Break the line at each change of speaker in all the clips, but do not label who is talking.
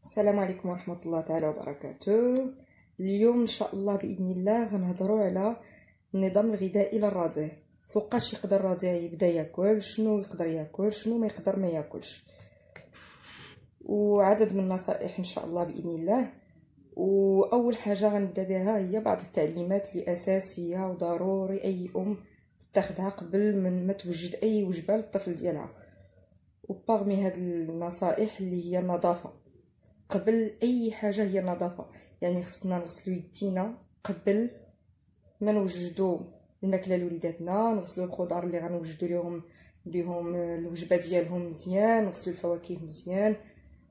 السلام عليكم ورحمة الله تعالى وبركاته. اليوم إن شاء الله بإذن الله غنهضروا على النظام الغذائي للرضيع. فوقاش يقدر الرضيع يبدا ياكل، شنو يقدر ياكل، شنو ما يقدر ما ياكلش، وعدد من النصائح إن شاء الله بإذن الله. وأول حاجة غنبدا بها هي بعض التعليمات اللي أساسية وضروري أي أم تاخدها قبل من ما توجد أي وجبة للطفل ديالها. وباغمي هاد النصائح اللي هي النظافة. قبل اي حاجه هي النظافه، يعني خصنا نغسلو يدينا قبل ما نوجدو الماكله لوليداتنا، نغسلو الخضر اللي غنوجدو بهم الوجبه ديالهم مزيان، نغسلو الفواكه مزيان،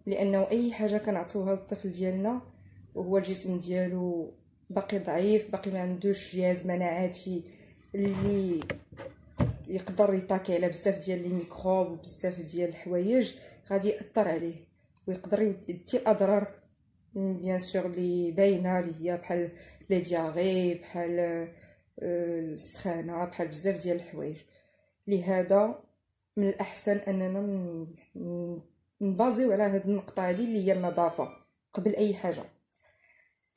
لانه اي حاجه كنعطيوها للطفل ديالنا وهو الجسم ديالو باقي ضعيف، باقي ما عندوش جهاز مناعاتي اللي يقدر يطاكي على بزاف ديال لي ميكروب وبزاف ديال الحوايج، غادي ياثر عليه ويقدر يدي اضرار بيان سور لي باينه، اللي هي بحال لي دياغي، بحال السخانه، بحال بزاف ديال الحوايج. لهذا من الاحسن اننا نبازيو على هاد النقطه هذه اللي هي النظافه قبل اي حاجه.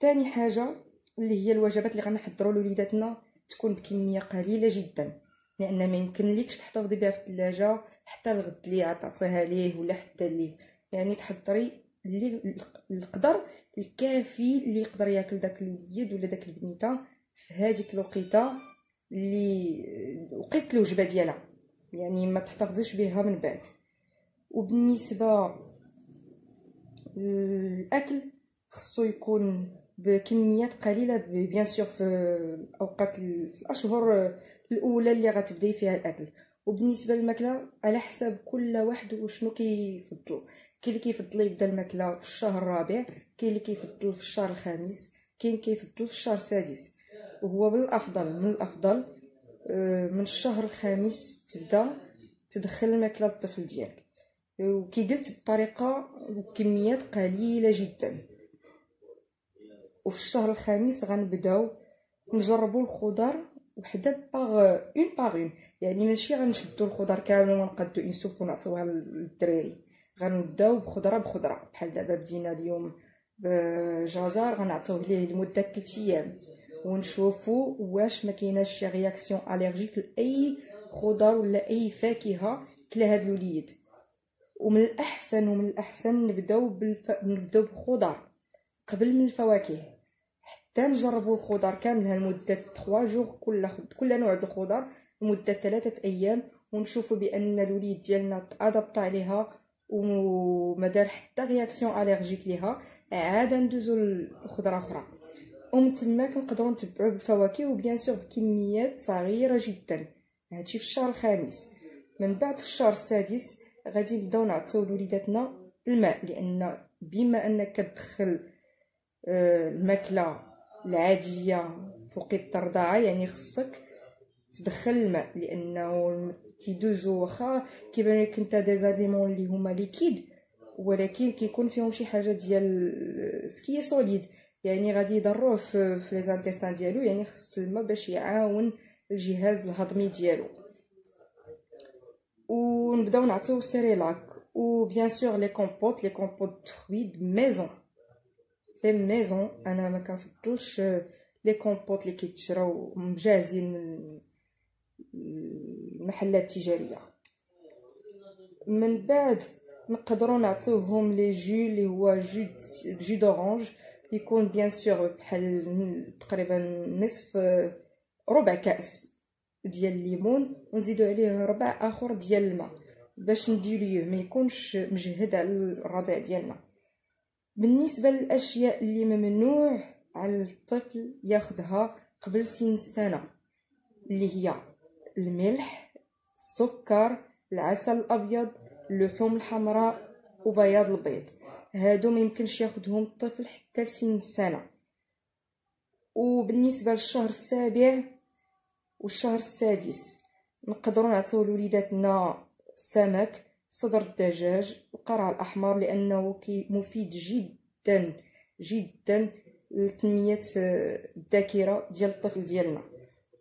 ثاني حاجه اللي هي الوجبات اللي غنحضروا لوليداتنا تكون بكميه قليله جدا، لان ما يمكن ليكش تحتفظي بها في الثلاجه حتى الغد اللي عطاتيها ليه ولا حتى الليل. يعني تحضري اللي القدر الكافي اللي يقدر ياكل داك الوليد ولا داك البنيته في هذيك الوقيته اللي وقيت الوجبه ديالها، يعني ما تحتفظيش بها من بعد. وبالنسبه للاكل خصو يكون بكميات قليله بيان سور في الاوقات في الاشهر الاولى اللي غتبداي فيها الاكل. وبالنسبه للماكله على حساب كل واحد وشنو كيفضل، كاين اللي كيفضل يبدا الماكله في الشهر الرابع، كاين اللي كيفضل في الشهر الخامس، كاين كيفضل في الشهر السادس. وهو من الافضل من الشهر الخامس تبدا تدخل الماكله للطفل ديالك، وكي قلت بطريقه وكميات قليله جدا. وفي الشهر الخامس غنبداو نجربوا الخضر وحده باغ اون، يعني ماشي غنشدوا الخضر كامل ونقادو اون سوب ونعطيوها للدراري، غنبداو بخضره بحال دابا بدينا اليوم بجزر غنعطيوه ليه لمده 3 ايام ونشوفوا واش ما كايناش شي رياكسيون الرجيك لاي خضر ولا اي فاكهه كلا هاد الوليد. ومن الاحسن نبداو بخضر قبل من الفواكه، حتى نجربوا الخضر كاملها لمده 3 جوغ، كل نوع د الخضر لمده 3 ايام، ونشوفوا بان الوليد ديالنا تادابط عليها وما دار حتى رياكسيون الرجيك ليها، عاد ندوزو لخضره اخرى. ومن تماك نقدروا نتبعوا بالفواكه وبيان سور بكميات صغيره جدا. هادشي في الشهر الخامس. من بعد في الشهر السادس غادي نبداو نعطيو لوليداتنا الماء، لان بما انك كتدخل الماكله العاديه في وقت الرضاعه يعني خصك تدخل الماء، لانه تيدوزو واخا كيبان لك انت دي زاليمون اللي هما ليكيد، ولكن كيكون فيهم شي حاجه ديال سكي سوليد، يعني غادي يضروه في لي زانتيستان ديالو، يعني خص الماء باش يعاون الجهاز الهضمي ديالو. ونبداو نعطيو سيريلاك وبيان سور لي كومبوت فروي ميزون في ميزون. انا ما كنفضلش لي كومبوت اللي كيتشراو مجاهزين من المحلات التجاريه. من بعد نقدروا نعطيوهم لي جو اللي هو جو دورانج، يكون بيان سور بحال تقريبا نصف ربع كاس ديال الليمون، ونزيدوا عليه ربع اخر ديال الماء باش نديلوه ما يكونش مجهد على الرضيع ديالنا. بالنسبه للاشياء اللي ممنوع على الطفل ياخذها قبل سن السنه، اللي هي الملح، السكر، العسل الابيض، اللحوم الحمراء وبياض البيض، هادو ما يمكنش ياخذهم الطفل حتى لسن السنه. وبالنسبه للشهر السابع والشهر السادس نقدروا نعطيو لوليداتنا السمك، صدر الدجاج، القرع الاحمر، لانه مفيد جدا جدا لتنميه الذاكره ديال الطفل ديالنا.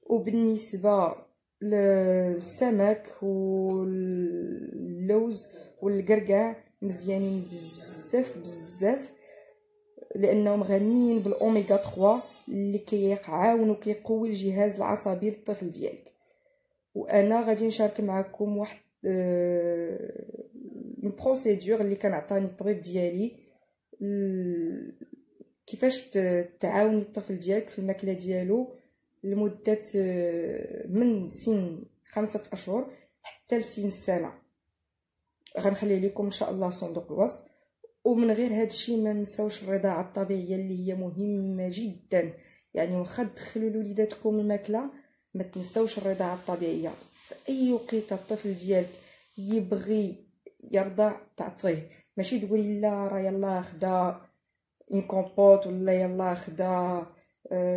وبالنسبه للسمك واللوز والقرقاع مزيانين بزاف بزاف، لانهم غنيين بالاوميغا 3 اللي كيعاون وكيقوي الجهاز العصبي للطفل ديالك. وانا غادي نشارك معكم واحد بروسيدور اللي كان عطاني الطبيب ديالي كيفاش تعاوني الطفل ديالك في الماكله ديالو لمده من سن 5 اشهر حتى لسن سنه. غنخليه لكم ان شاء الله في صندوق الوصف. ومن غير هادشي ما نساوش الرضاعه الطبيعيه اللي هي مهمه جدا. يعني واخا تدخلوا لوليداتكم الماكله ما تنساوش الرضاعه الطبيعيه. في اي وقيته الطفل ديالك يبغي يرضع تعطيه، ماشي تقولي لا راه يلاه خدا اون كومبوت ولا يلاه خدا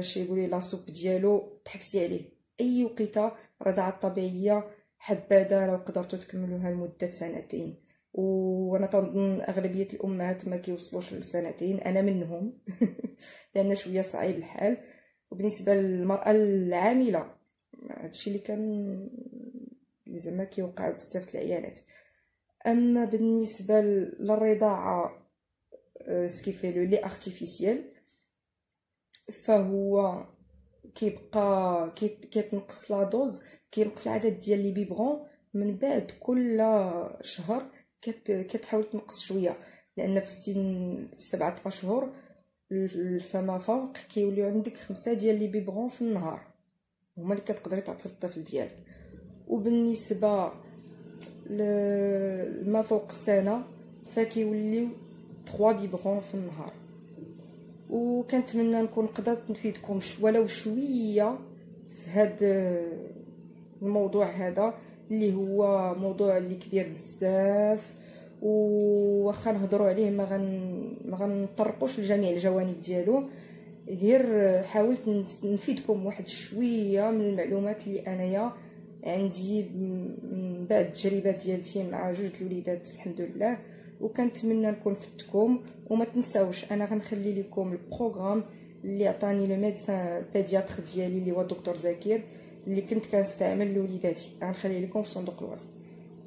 شي يقولي لا سوب ديالو تحبسي عليه. اي وقيته الرضاعه الطبيعيه حبذا لو قدرتوا تكملوها لمده سنتين. وانا تنظن اغلبيه الامهات ما كيوصلوش لسنتين، انا منهم لان شويه صعيب الحال. وبالنسبه للمراه العامله هادشي اللي كان زعما كيوقع بزاف العيالات. اما بالنسبه للرضاعه سكيفيلو لي ارتيفيسيال فهو كيبقى كيتنقص لا دوز، كينقص العدد ديال لي بيبغون من بعد كل شهر كتحاول تنقص شويه، لان في سن 7 اشهر فما فوق كيوليو عندك 5 ديال لي بيبغون في النهار هما اللي كتقدري تعطي الطفل ديالك. وبالنسبه لما فوق السنه فكيوليو 3 بيبغون في النهار. وكنتمنى نكون قدرت نفيدكم ولو شويه في هذا الموضوع هذا اللي هو موضوع اللي كبير بزاف، وواخا نهضروا عليه ما غنطرقوش لجميع الجوانب ديالو. غير حاولت نفيدكم واحد شويه من المعلومات اللي انايا عندي من بعد التجربه ديالتي مع جوج الوليدات الحمد لله. وكنتمنى نكون فدتكم. وما تنساوش انا غنخلي لكم البروغرام اللي عطاني لو ميدسان بيدياتر ديالي اللي هو الدكتور زكير اللي كنت كنستعمل لوليداتي، غنخليه لكم في صندوق الوصف.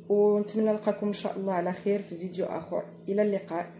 ونتمنى نلقاكم ان شاء الله على خير في فيديو اخر. الى اللقاء.